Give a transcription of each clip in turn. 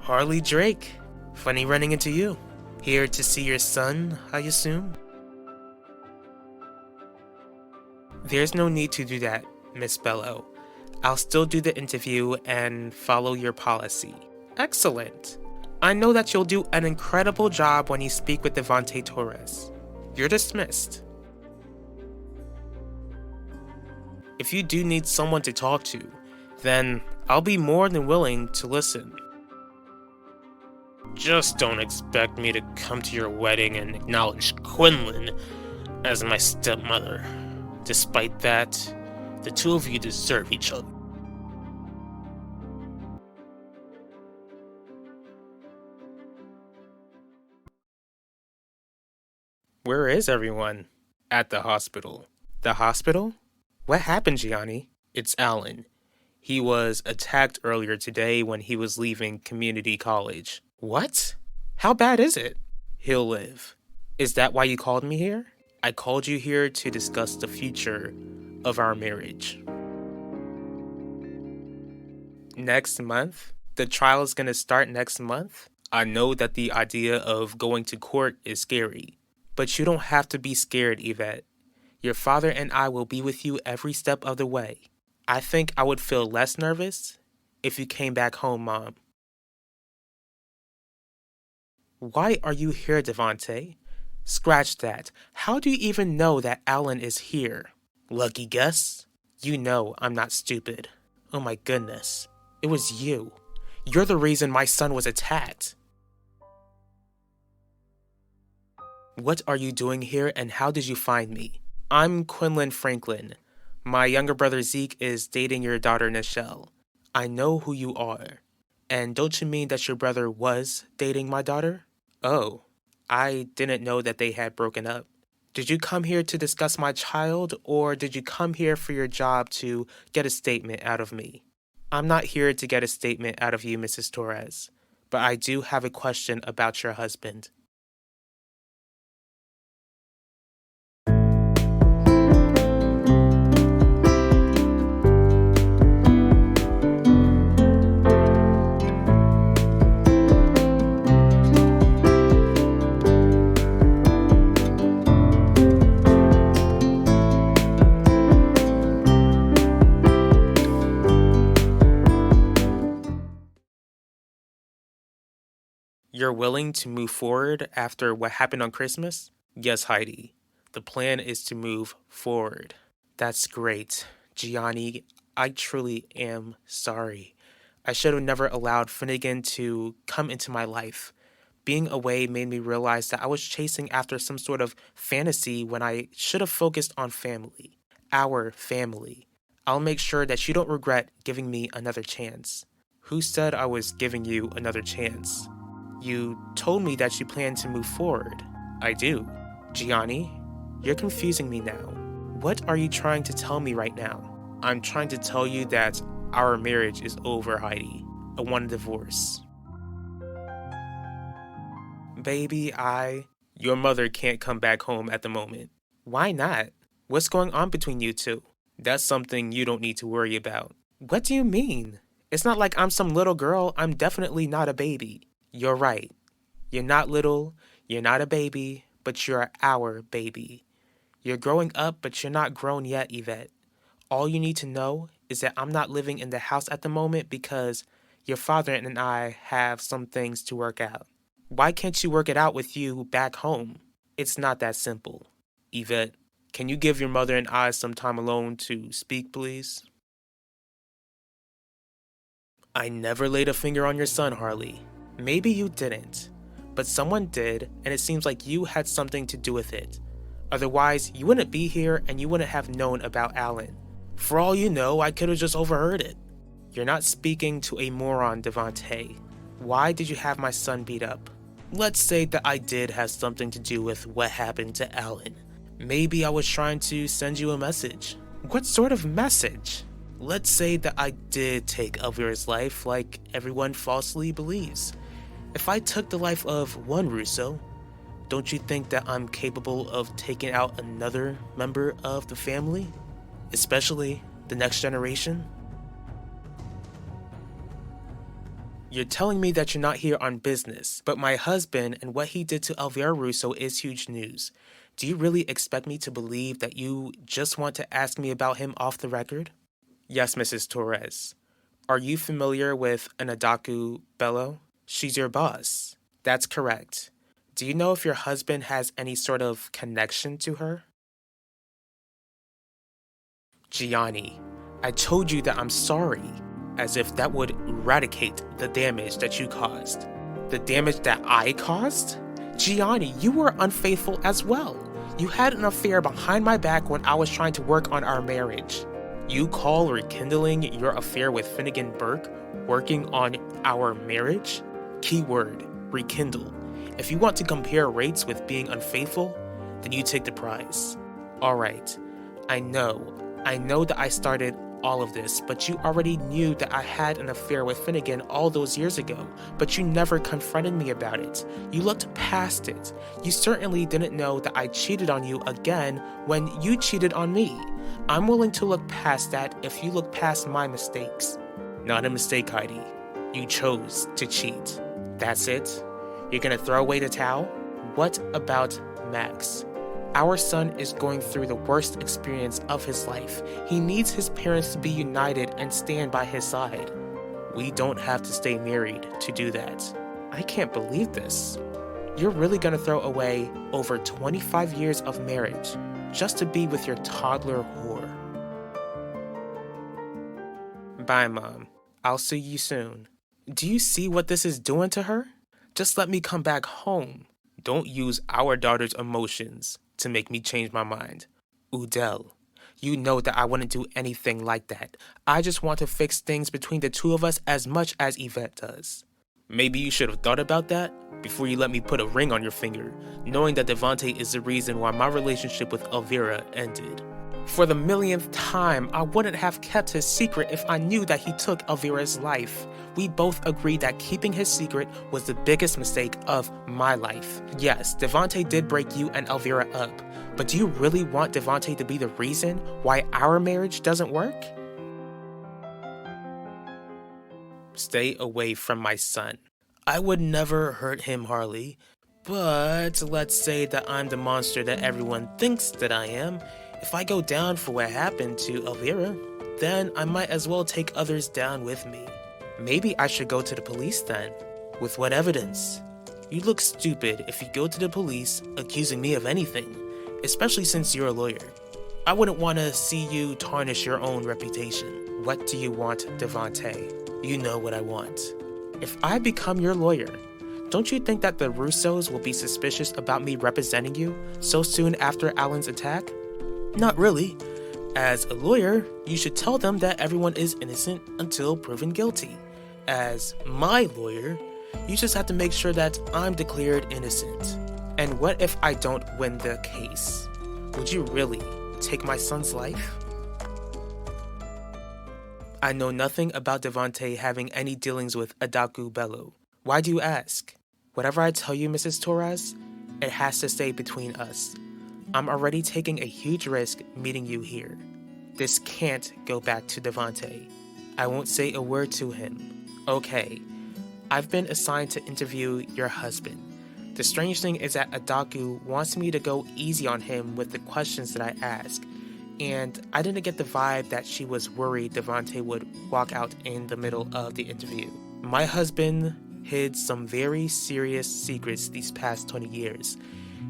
Harley Drake. Funny running into you. Here to see your son, I assume? There's no need to do that, Miss Bello. I'll still do the interview and follow your policy. Excellent. I know that you'll do an incredible job when you speak with Devante Torres. You're dismissed. If you do need someone to talk to, then I'll be more than willing to listen. Just don't expect me to come to your wedding and acknowledge Quinlan as my stepmother. Despite that, the two of you deserve each other. Where is everyone? At the hospital. The hospital? What happened, Gianni? It's Alan. He was attacked earlier today when he was leaving community college. What? How bad is it? He'll live. Is that why you called me here? I called you here to discuss the future of our marriage. Next month? The trial is going to start next month? I know that the idea of going to court is scary, but you don't have to be scared, Yvette. Your father and I will be with you every step of the way. I think I would feel less nervous if you came back home, Mom. Why are you here, Devante? Scratch that. How do you even know that Alan is here? Lucky guess? You know I'm not stupid. Oh my goodness. It was you. You're the reason my son was attacked. What are you doing here and how did you find me? I'm Quinlan Franklin. My younger brother Zeke is dating your daughter Nichelle. I know who you are. And don't you mean that your brother was dating my daughter? Oh, I didn't know that they had broken up. Did you come here to discuss my child, or did you come here for your job to get a statement out of me? I'm not here to get a statement out of you, Mrs. Torres, but I do have a question about your husband. You're willing to move forward after what happened on Christmas? Yes, Heidi. The plan is to move forward. That's great. Gianni, I truly am sorry. I should have never allowed Finnegan to come into my life. Being away made me realize that I was chasing after some sort of fantasy when I should have focused on family. Our family. I'll make sure that you don't regret giving me another chance. Who said I was giving you another chance? You told me that you plan to move forward. I do. Gianni, you're confusing me now. What are you trying to tell me right now? I'm trying to tell you that our marriage is over, Heidi. I want a divorce. Baby, Your mother can't come back home at the moment. Why not? What's going on between you two? That's something you don't need to worry about. What do you mean? It's not like I'm some little girl. I'm definitely not a baby. You're right. You're not little, you're not a baby, but you're our baby. You're growing up, but you're not grown yet, Yvette. All you need to know is that I'm not living in the house at the moment because your father and I have some things to work out. Why can't you work it out with you back home? It's not that simple. Yvette, can you give your mother and I some time alone to speak, please? I never laid a finger on your son, Harley. Maybe you didn't, but someone did, and it seems like you had something to do with it. Otherwise, you wouldn't be here and you wouldn't have known about Alan. For all you know, I could have just overheard it. You're not speaking to a moron, Devante. Why did you have my son beat up? Let's say that I did have something to do with what happened to Alan. Maybe I was trying to send you a message. What sort of message? Let's say that I did take Elvira's life like everyone falsely believes. If I took the life of one Russo, don't you think that I'm capable of taking out another member of the family? Especially the next generation? You're telling me that you're not here on business, but my husband and what he did to Elvira Russo is huge news. Do you really expect me to believe that you just want to ask me about him off the record? Yes, Mrs. Torres. Are you familiar with Anadaku Bello? She's your boss. That's correct. Do you know if your husband has any sort of connection to her? Gianni, I told you that I'm sorry, as if that would eradicate the damage that you caused. The damage that I caused? Gianni, you were unfaithful as well. You had an affair behind my back when I was trying to work on our marriage. You call rekindling your affair with Finnegan Burke working on our marriage? Keyword, rekindle. If you want to compare rates with being unfaithful, then you take the prize. Alright, I know that I started all of this, but you already knew that I had an affair with Finnegan all those years ago, but you never confronted me about it. You looked past it. You certainly didn't know that I cheated on you again when you cheated on me. I'm willing to look past that if you look past my mistakes. Not a mistake, Heidi. You chose to cheat. That's it? You're gonna throw away the towel? What about Max? Our son is going through the worst experience of his life. He needs his parents to be united and stand by his side. We don't have to stay married to do that. I can't believe this. You're really gonna throw away over 25 years of marriage just to be with your toddler whore. Bye, Mom. I'll see you soon. Do you see what this is doing to her? Just let me come back home. Don't use our daughter's emotions to make me change my mind. Udell, you know that I wouldn't do anything like that. I just want to fix things between the two of us as much as Yvette does. Maybe you should have thought about that before you let me put a ring on your finger, knowing that Devante is the reason why my relationship with Elvira ended. For the millionth time, I wouldn't have kept his secret if I knew that he took Elvira's life. We both agreed that keeping his secret was the biggest mistake of my life. Yes, Devante did break you and Elvira up, but do you really want Devante to be the reason why our marriage doesn't work? Stay away from my son. I would never hurt him, Harley, but let's say that I'm the monster that everyone thinks that I am. If I go down for what happened to Elvira, then I might as well take others down with me. Maybe I should go to the police then. With what evidence? You look stupid if you go to the police accusing me of anything, especially since you're a lawyer. I wouldn't want to see you tarnish your own reputation. What do you want, Devante? You know what I want. If I become your lawyer, don't you think that the Russos will be suspicious about me representing you so soon after Alan's attack? Not really. As a lawyer, you should tell them that everyone is innocent until proven guilty. As my lawyer, you just have to make sure that I'm declared innocent. And what if I don't win the case? Would you really take my son's life? I know nothing about Devante having any dealings with Adaku Bello. Why do you ask? Whatever I tell you, Mrs. Torres, it has to stay between us. I'm already taking a huge risk meeting you here. This can't go back to Devante. I won't say a word to him. Okay, I've been assigned to interview your husband. The strange thing is that Adaku wants me to go easy on him with the questions that I ask, and I didn't get the vibe that she was worried Devante would walk out in the middle of the interview. My husband hid some very serious secrets these past 20 years.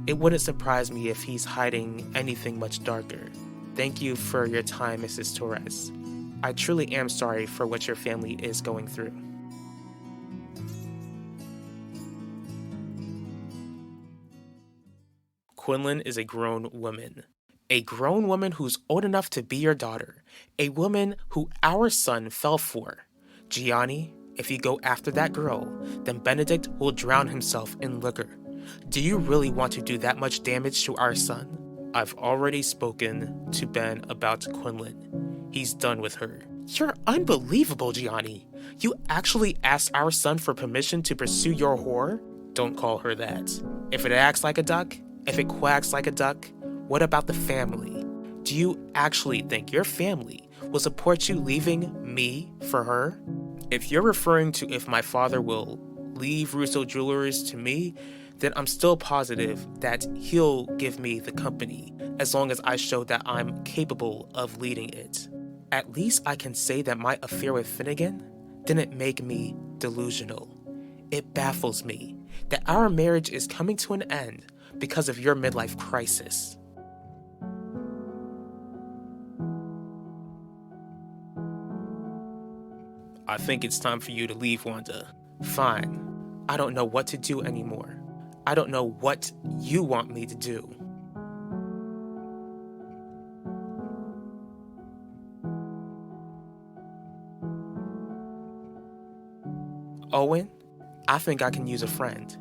It wouldn't surprise me if he's hiding anything much darker. Thank you for your time, Mrs. Torres. I truly am sorry for what your family is going through. Quinlan is a grown woman. A grown woman who's old enough to be your daughter. A woman who our son fell for. Gianni, if you go after that girl, then Benedict will drown himself in liquor. Do you really want to do that much damage to our son? I've already spoken to Ben about Quinlan. He's done with her. You're unbelievable, Gianni. You actually asked our son for permission to pursue your whore? Don't call her that. If it acts like a duck, if it quacks like a duck, what about the family? Do you actually think your family will support you leaving me for her? If you're referring to if my father will leave Russo Jewelers to me, then I'm still positive that he'll give me the company as long as I show that I'm capable of leading it. At least I can say that my affair with Finnegan didn't make me delusional. It baffles me that our marriage is coming to an end because of your midlife crisis. I think it's time for you to leave, Wanda. Fine. I don't know what to do anymore. I don't know what you want me to do. Owen, I think I can use a friend.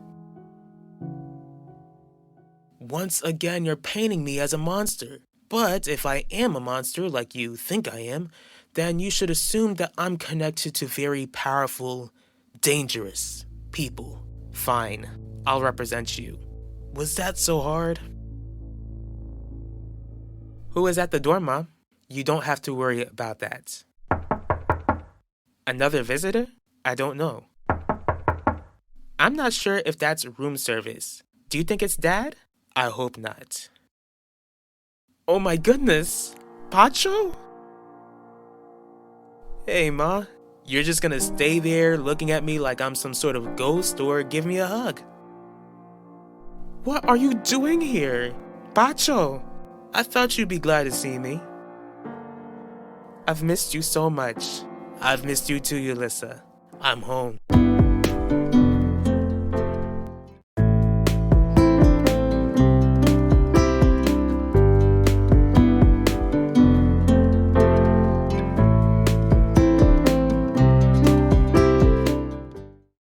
Once again, you're painting me as a monster. But if I am a monster like you think I am, then you should assume that I'm connected to very powerful, dangerous people. Fine, I'll represent you. Was that so hard? Who is at the door, Mom? You don't have to worry about that. Another visitor? I don't know. I'm not sure if that's room service. Do you think it's Dad? I hope not. Oh my goodness! Pacho? Hey, Ma. You're just gonna stay there looking at me like I'm some sort of ghost or give me a hug? What are you doing here? Pacho! I thought you'd be glad to see me. I've missed you so much. I've missed you too, Yulissa. I'm home.